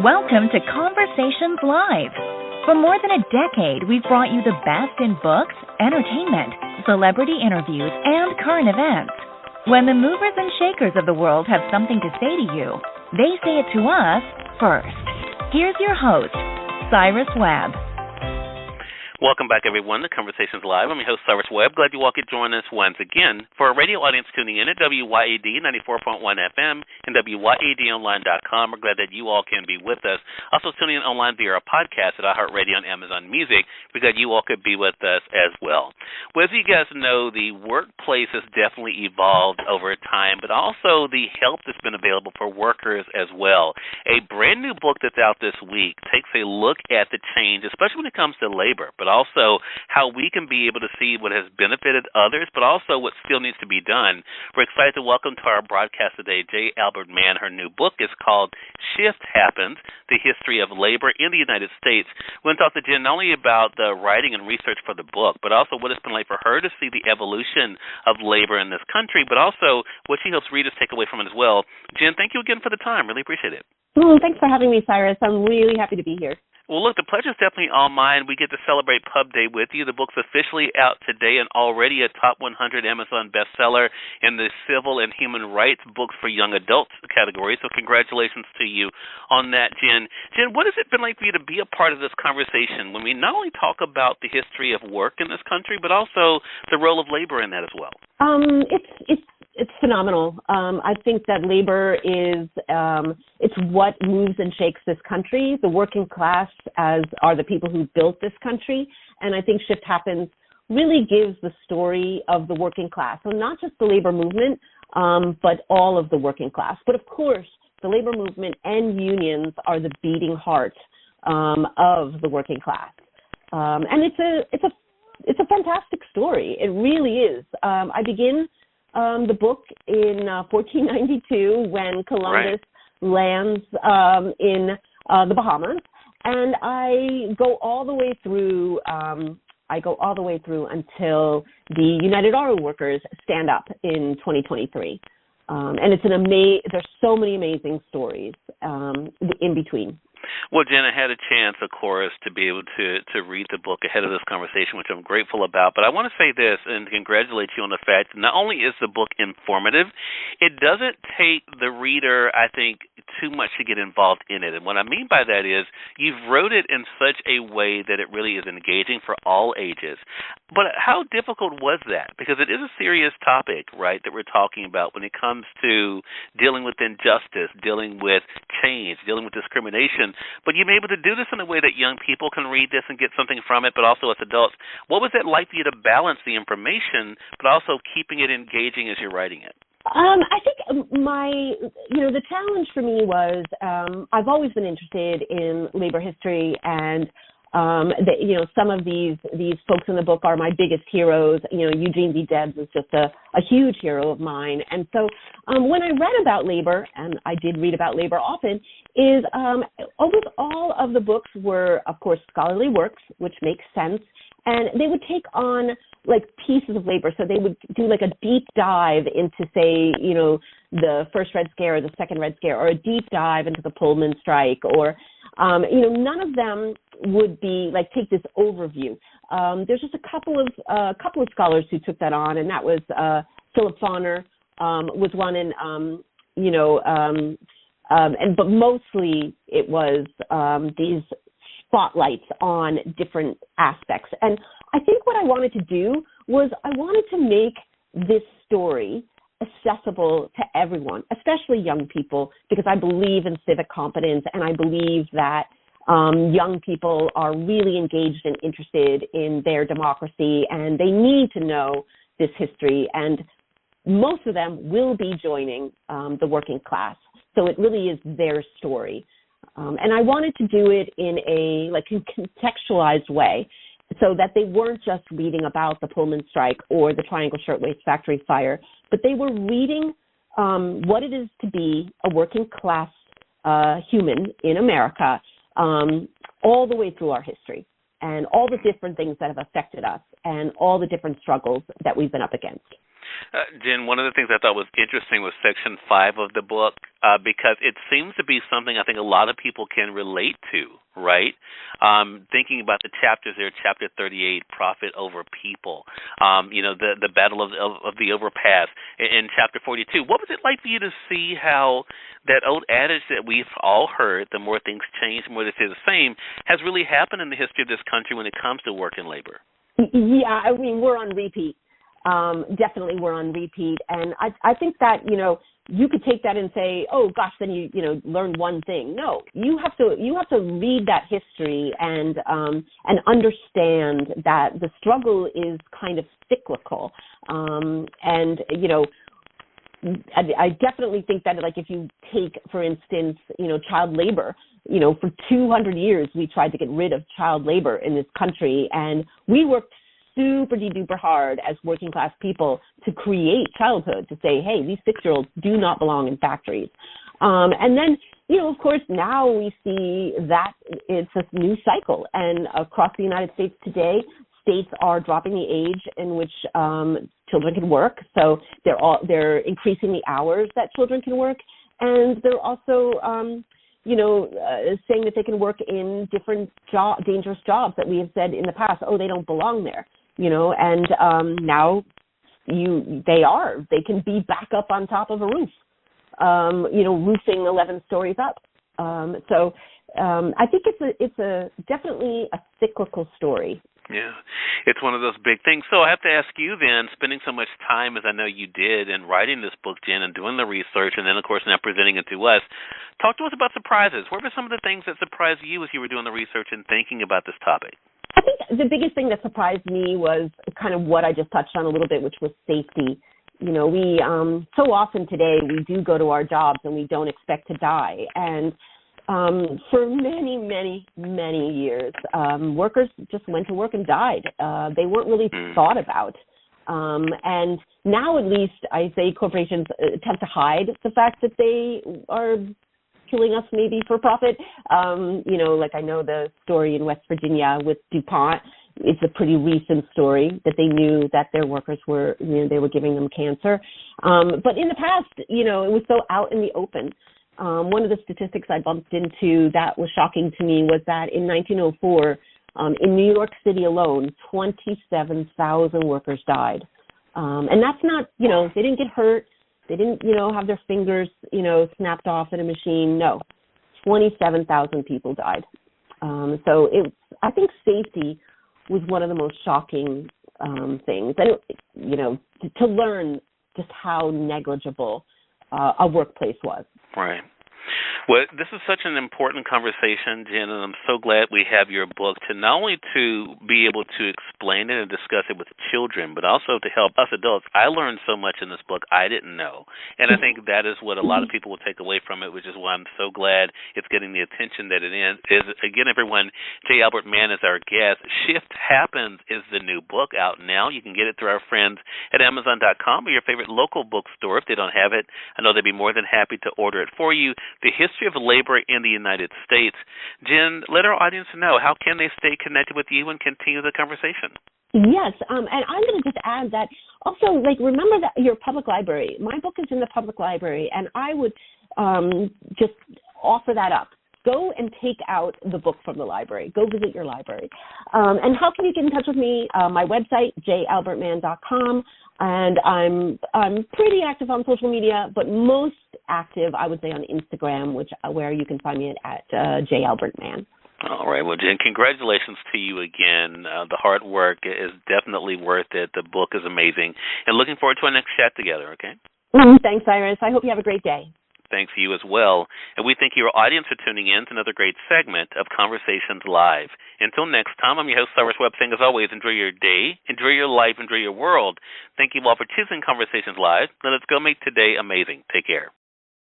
Welcome to Conversations Live. For more than a decade, we've brought you the best in books, entertainment, celebrity interviews, and current events. When the movers and shakers of the world have something to say to you, they say it to us first. Here's your host, Cyrus Webb. Welcome back, everyone, to Conversations Live. I'm your host, Cyrus Webb. Glad you all could join us once again. For our radio audience tuning in at WYAD 94.1 FM and WYADonline.com, we're glad that you all can be with us. Also tuning in online via our podcast at iHeartRadio and Amazon Music. We're glad you all could be with us as well. Well, as you guys know, the workplace has definitely evolved over time, but also the help that's been available for workers as well. A brand new book that's out this week takes a look at the change, especially when it comes to labor, but also how we can be able to see what has benefited others, but also what still needs to be done. We're excited to welcome to our broadcast today J. Albert Mann. Her new book is called Shift Happens, The History of Labor in the United States. We're going to talk to Jen not only about the writing and research for the book, but also what it's been like for her to see the evolution of labor in this country, but also what she hopes readers take away from it as well. Jen, thank you again for the time. Really appreciate it. Thanks for having me, Cyrus. I'm really happy to be here. Well, look, the pleasure's definitely all mine. We get to celebrate Pub Day with you. The book's officially out today and already a top 100 Amazon bestseller in the Civil and Human Rights Books for Young Adults category. So congratulations to you on that, Jen. Jen, what has it been like for you to be a part of this conversation when we not only talk about the history of work in this country, but also the role of labor in that as well? It's phenomenal. I think that labor is it's what moves and shakes this country. The working class are the people who built this country, and I think Shift Happens really gives the story of the working class. So not just the labor movement, but all of the working class. But of course, the labor movement and unions are the beating heart of the working class, and it's a fantastic story. It really is. I begin the book in 1492 when Columbus lands in the Bahamas, and I go all the way through. Until the United Auto Workers stand up in 2023, and it's there's so many amazing stories in between. Well, Jen, I had a chance, of course, to be able to read the book ahead of this conversation, which I'm grateful about. But I want to say this and congratulate you on the fact that not only is the book informative, it doesn't take the reader, I think, too much to get involved in it. And what I mean by that is you've wrote it in such a way that it really is engaging for all ages. But how difficult was that? Because it is a serious topic, right, that we're talking about when it comes to dealing with injustice, dealing with change, dealing with discrimination. But you've been able to do this in a way that young people can read this and get something from it, but also as adults. What was it like for you to balance the information, but also keeping it engaging as you're writing it? I think the challenge for me was I've always been interested in labor history, and some of these folks in the book are my biggest heroes. Eugene V. Debs is just a huge hero of mine. And so when I read about labor, and I did read about labor often, is almost all of the books were, of course, scholarly works, which makes sense. And they would take on like pieces of labor. So they would do like a deep dive into, say, the first Red Scare or the second Red Scare, or a deep dive into the Pullman strike, or, none of them would be like take this overview. There's just a couple of scholars who took that on, and that was Philip Fauner was one, but mostly it was these spotlights on different aspects. And I think what I wanted to do was I wanted to make this story accessible to everyone, especially young people, because I believe in civic competence, and I believe that young people are really engaged and interested in their democracy, and they need to know this history, and most of them will be joining the working class. So it really is their story. And I wanted to do it in a contextualized way, so that they weren't just reading about the Pullman strike or the Triangle Shirtwaist Factory fire, but they were reading what it is to be a working class human in America all the way through our history, and all the different things that have affected us, and all the different struggles that we've been up against. Jen, one of the things I thought was interesting was Section 5 of the book because it seems to be something I think a lot of people can relate to, right? Thinking about the chapters there, Chapter 38, Profit Over People, the battle of the overpass. In Chapter 42, what was it like for you to see how that old adage that we've all heard, the more things change, the more they stay the same, has really happened in the history of this country when it comes to work and labor? Yeah, I mean, we're on repeat. Definitely we're on repeat. And I think that, you could take that and say, oh gosh, then you learn one thing. No, you have to read that history and understand that the struggle is kind of cyclical. I definitely think that, like, if you take, for instance, child labor, for 200 years we tried to get rid of child labor in this country, and we worked super duper hard as working class people to create childhood, to say, hey, these 6-year-olds do not belong in factories. And then, of course, now we see that it's a new cycle, and across the United States today, states are dropping the age in which children can work. So they're increasing the hours that children can work, and they're also saying that they can work in different dangerous jobs that we have said in the past, oh, they don't belong there. And now they can be back up on top of a roof, roofing 11 stories up. So I think it's definitely a cyclical story. Yeah, it's one of those big things. So I have to ask you then, spending so much time as I know you did in writing this book, Jen, and doing the research, and then, of course, now presenting it to us, talk to us about surprises. What were some of the things that surprised you as you were doing the research and thinking about this topic? I think the biggest thing that surprised me was kind of what I just touched on a little bit, which was safety. We so often today we do go to our jobs and we don't expect to die. And for many, many, many years, workers just went to work and died. They weren't really thought about. And now, at least, I say corporations attempt to hide the fact that they are killing us maybe for profit. Like I know the story in West Virginia with DuPont. It's a pretty recent story that they knew that their workers were, they were giving them cancer. But in the past, it was so out in the open. One of the statistics I bumped into that was shocking to me was that in 1904, in New York City alone, 27,000 workers died. And that's not, they didn't get hurt. They didn't, have their fingers, snapped off in a machine. No, 27,000 people died. So I think safety was one of the most shocking things. And, to learn just how negligible a workplace was. Right. Well, this is such an important conversation, Jen, and I'm so glad we have your book to not only to be able to explain it and discuss it with children, but also to help us adults. I learned so much in this book I didn't know, and I think that is what a lot of people will take away from it, which is why I'm so glad it's getting the attention that it is. Again, everyone, J. Albert Mann is our guest. Shift Happens is the new book out now. You can get it through our friends at Amazon.com or your favorite local bookstore. If they don't have it, I know they'd be more than happy to order it for you. The History of Labor in the United States. Jen, let our audience know, how can they stay connected with you and continue the conversation? Yes, and I'm going to just add that also, remember that your public library. My book is in the public library, and I would just offer that up. Go and take out the book from the library. Go visit your library. And how can you get in touch with me? My website, jalbertmann.com, and I'm pretty active on social media, but most active, I would say, on Instagram, where you can find me at jalbertmann. All right. Well, Jen, congratulations to you again. The hard work is definitely worth it. The book is amazing. And looking forward to our next chat together, okay? Thanks, Iris. I hope you have a great day. Thanks to you as well. And we thank your audience for tuning in to another great segment of Conversations Live. Until next time, I'm your host, Cyrus Webb, saying as always, enjoy your day, enjoy your life, enjoy your world. Thank you all for choosing Conversations Live. Now let's go make today amazing. Take care.